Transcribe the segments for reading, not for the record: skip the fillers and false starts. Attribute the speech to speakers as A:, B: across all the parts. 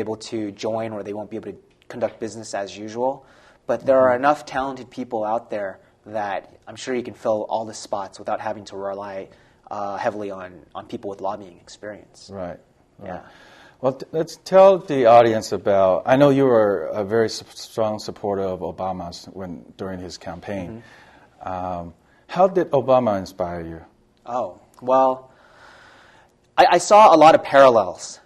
A: able to join or they won't be able to conduct business as usual. But there are enough talented people out there that I'm sure you can fill all the spots without having to rely heavily on people with lobbying experience.
B: Right.
A: Yeah.
B: Well, let's tell the audience about, I know you were a very strong supporter of Obama's during his campaign. How did Obama inspire you?
A: Oh, well, I saw a lot of parallels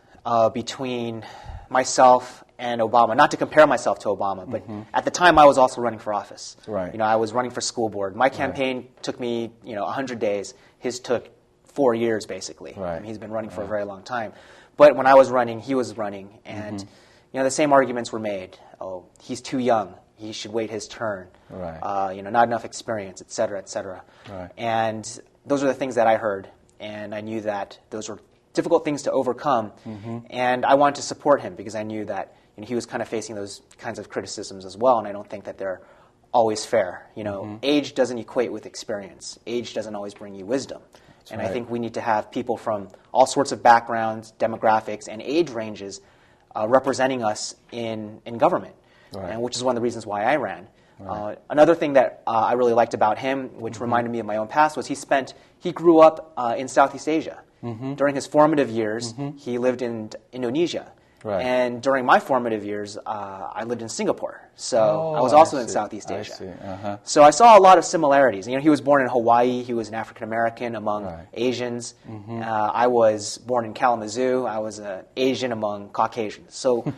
A: between myself and Obama. Not to compare myself to Obama, but at the time I was also running for office.
B: Right.
A: I was running for school board. My campaign took me, 100 days. His took 4 years, basically.
B: Right.
A: I mean, he's been running for a very long time. But when I was running, he was running, and the same arguments were made. Oh, he's too young. He should wait his turn.
B: Right.
A: Not enough experience, et cetera, et cetera.
B: Right.
A: And those are the things that I heard, and I knew that those were difficult things to overcome. And I wanted to support him because I knew that he was kind of facing those kinds of criticisms as well, and I don't think that they're always fair. Age doesn't equate with experience. Age doesn't always bring you wisdom. And I think we need to have people from all sorts of backgrounds, demographics, and age ranges representing us in government, and which is one of the reasons why I ran. Another thing that I really liked about him, which reminded me of my own past, was he grew up in Southeast Asia. During his formative years, he lived in Indonesia.
B: Right.
A: And during my formative years, I lived in Singapore. So I was also in Southeast Asia.
B: I see.
A: So I saw a lot of similarities. He was born in Hawaii. He was an African-American among Asians. I was born in Kalamazoo. I was an Asian among Caucasians. So,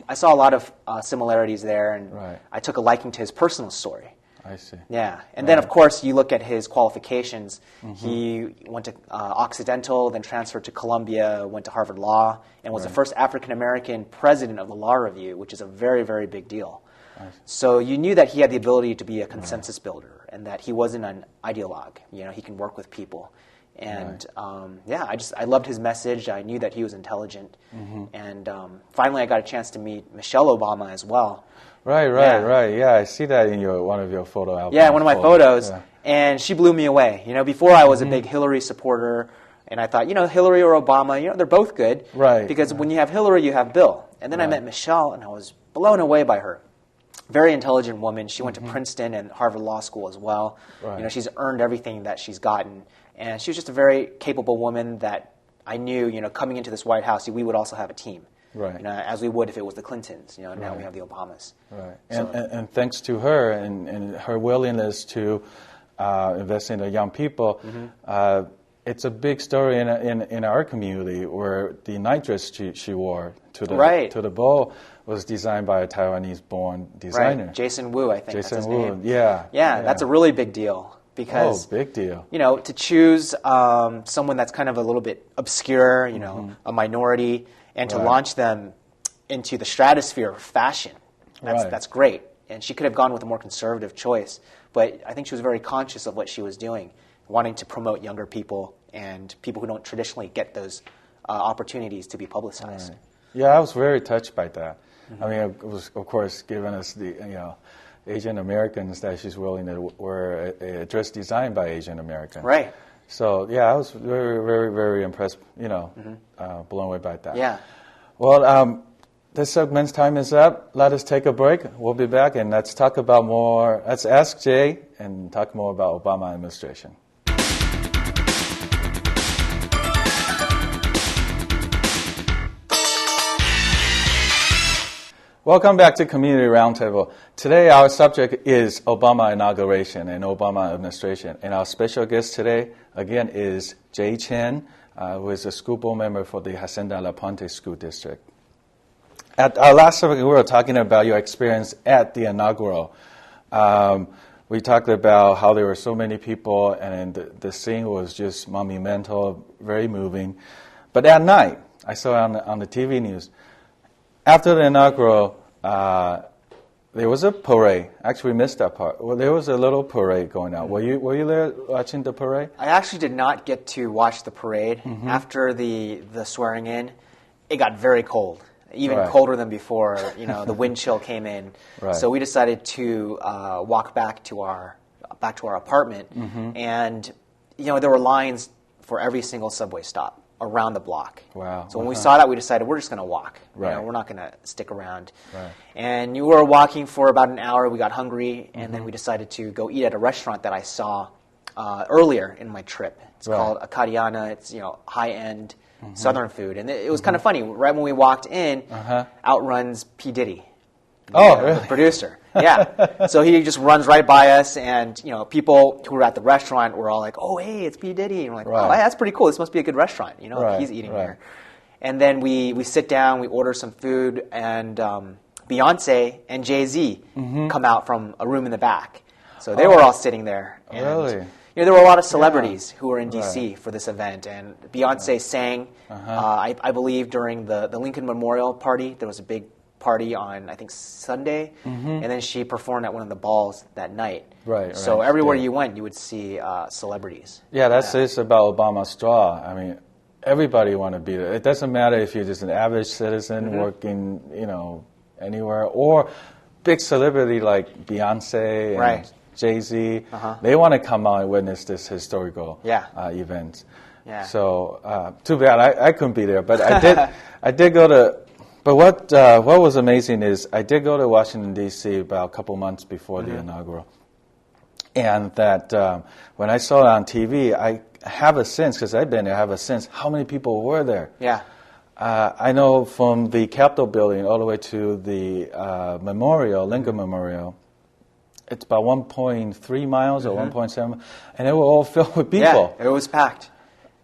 A: I saw a lot of similarities there, and I took a liking to his personal story.
B: I see.
A: Yeah. And then, of course, you look at his qualifications. He went to Occidental, then transferred to Columbia, went to Harvard Law, and was the first African-American president of the Law Review, which is a very, very big deal. So you knew that he had the ability to be a consensus builder and that he wasn't an ideologue. He can work with people. And, I loved his message. I knew that he was intelligent. And finally, I got a chance to meet Michelle Obama as well.
B: Right. Yeah, I see that in one of your photo albums.
A: Yeah, one of my photos. Yeah. And she blew me away. Before I was a big Hillary supporter, and I thought, Hillary or Obama, they're both good.
B: Right.
A: Because when you have Hillary, you have Bill. And then I met Michelle, and I was blown away by her. Very intelligent woman. She went to Princeton and Harvard Law School as well. Right. She's earned everything that she's gotten. And she was just a very capable woman that I knew, coming into this White House, we would also have a team.
B: Right.
A: As we would if it was the Clintons. Now we have the Obamas.
B: Right. And thanks to her and her willingness to invest in the young people, it's a big story in our community where the nightdress she wore to the ball was designed by a Taiwanese-born designer.
A: Right. Jason Wu, I think.
B: Jason
A: that's his
B: Wu.
A: name.
B: Yeah.
A: Yeah, that's a really big deal. Because,
B: big deal.
A: To choose someone that's kind of a little bit obscure, a minority, and to launch them into the stratosphere of fashion, that's great. And she could have gone with a more conservative choice, but I think she was very conscious of what she was doing, wanting to promote younger people and people who don't traditionally get those opportunities to be publicized.
B: Right. Yeah, I was very touched by that. I mean, it was, of course, given us the, Asian Americans that she's willing to wear a dress designed by Asian Americans.
A: Right.
B: So, I was very, very, very impressed, blown away by that.
A: Yeah.
B: Well, this segment's time is up. Let us take a break. We'll be back, and let's talk about more. Let's ask Jay and talk more about Obama administration. Welcome back to Community Roundtable. Today our subject is Obama inauguration and Obama administration. And our special guest today, again, is Jay Chen, who is a school board member for the Hacienda-La Puente School District. At our last subject, we were talking about your experience at the inaugural. We talked about how there were so many people and the scene was just monumental, very moving. But at night, I saw on the TV news, after the inaugural, there was a parade. Actually, we missed that part. Well, there was a little parade going on. Were you there watching the parade?
A: I actually did not get to watch the parade. After the swearing in. It got very cold, even colder than before. The wind chill came in.
B: Right.
A: So we decided to walk back to our apartment, and there were lines for every single subway stop. around the block.
B: Wow.
A: So when we saw that, we decided we're just going to walk.
B: Right.
A: We're not going to stick around.
B: Right.
A: And we were walking for about an hour. We got hungry, and then we decided to go eat at a restaurant that I saw earlier in my trip. It's called Hacienda-La. It's high-end Southern food, and it was kind of funny. Right when we walked in, out runs P. Diddy.
B: Really?
A: The producer. Yeah. So he just runs right by us, and people who were at the restaurant were all like, "Oh, hey, it's P. Diddy," and we're like, "Oh, that's pretty cool. This must be a good restaurant." He's eating here. And then we sit down, we order some food, and Beyonce and Jay-Z come out from a room in the back. So they were all sitting there. And,
B: really?
A: there were a lot of celebrities who were in D.C. for this event, and Beyonce sang. I believe during the Lincoln Memorial party, there was a big party on, I think, Sunday, and then she performed at one of the balls that night.
B: Right.
A: So everywhere you went, you would see celebrities.
B: Yeah, that's it about Obama's draw. I mean, everybody want to be there. It doesn't matter if you're just an average citizen working, anywhere, or big celebrity like Beyonce and Jay-Z. They want to come out and witness this historical event.
A: Yeah.
B: So too bad I couldn't be there, but I did go to. But what was amazing is I did go to Washington, D.C. about a couple months before the inaugural. And that when I saw it on TV, I have a sense, because I've been there, I have a sense how many people were there.
A: Yeah.
B: I know from the Capitol building all the way to the memorial, Lincoln Memorial, it's about 1.3 miles or 1.7, and they were all filled with people.
A: Yeah, it was packed.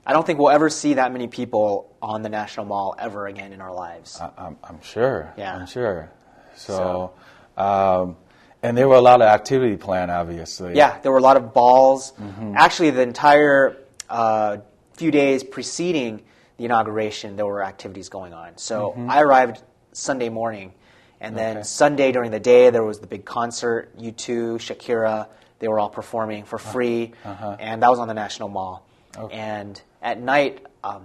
A: I don't think we'll ever see that many people on the National Mall ever again in our lives.
B: I'm sure.
A: Yeah.
B: I'm sure. So and there were a lot of activity planned, obviously.
A: Yeah, there were a lot of balls. Actually, the entire few days preceding the inauguration, there were activities going on. So I arrived Sunday morning, and then Sunday during the day, there was the big concert, U2, Shakira. They were all performing for free, and that was on the National Mall. Okay. And at night, I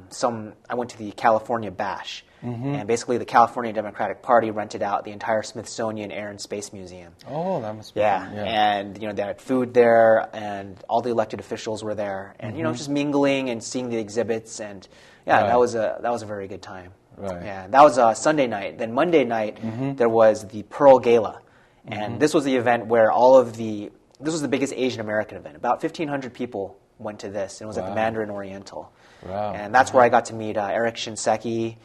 A: went to the California Bash, and basically the California Democratic Party rented out the entire Smithsonian Air and Space Museum.
B: Oh, that must be
A: fun. And they had food there, and all the elected officials were there, and just mingling and seeing the exhibits, and that was a very good time.
B: Right.
A: Yeah, that was Sunday night. Then Monday night there was the Pearl Gala, and this was the event where this was the biggest Asian American event. About 1,500 people went to this. It was at the Mandarin Oriental.
B: Wow.
A: And that's where I got to meet Eric Shinseki,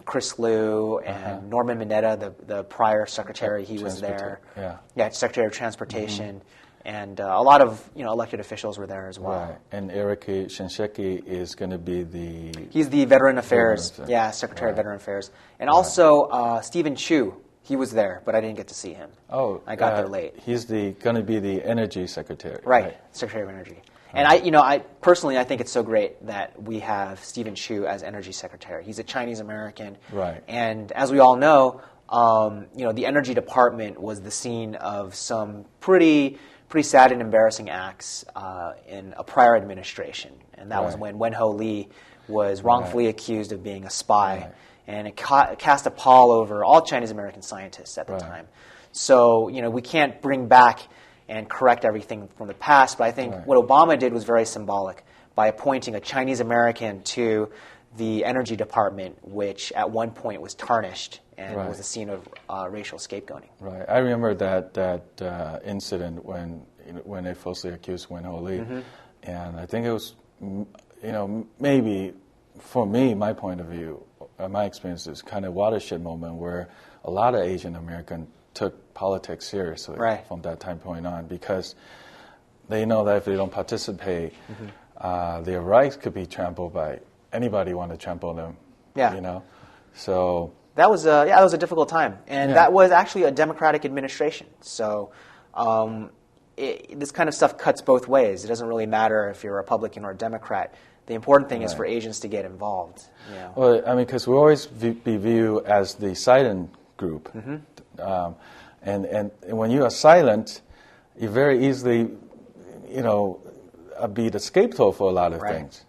A: Chris Liu, and Norman Mineta, the prior secretary. He was there. Secretary of Transportation. And a lot of elected officials were there as well.
B: Right. And Eric Shinseki is going to be
A: He's the Veteran Affairs. Secretary of Veteran Affairs. And also Stephen Chu. He was there, but I didn't get to see him.
B: Oh,
A: I got there late.
B: He's going to be the Energy Secretary.
A: Right, Secretary of Energy. And I personally think it's so great that we have Stephen Chu as Energy Secretary. He's a Chinese American.
B: Right.
A: And as we all know, the Energy Department was the scene of some pretty sad and embarrassing acts in a prior administration, and that was when Wen-Ho Lee was wrongfully accused of being a spy, and it cast a pall over all Chinese American scientists at the time. So we can't bring back and correct everything from the past, but I think what Obama did was very symbolic by appointing a Chinese American to the Energy Department, which at one point was tarnished and was a scene of racial scapegoating.
B: Right. I remember that incident when they falsely accused Wen-Ho Lee, and I think it was maybe for me, my point of view, my experience is kind of watershed moment where a lot of Asian Americans took politics seriously from that time point on, because they know that if they don't participate, their rights could be trampled by anybody want to trample them. So
A: that was a difficult time, and that was actually a Democratic administration. So this kind of stuff cuts both ways. It doesn't really matter if you're a Republican or a Democrat. The important thing is for Asians to get involved.
B: Well, I mean, because we always be viewed as the silent group, and when you are silent, you very easily, be the scapegoat for a lot of things.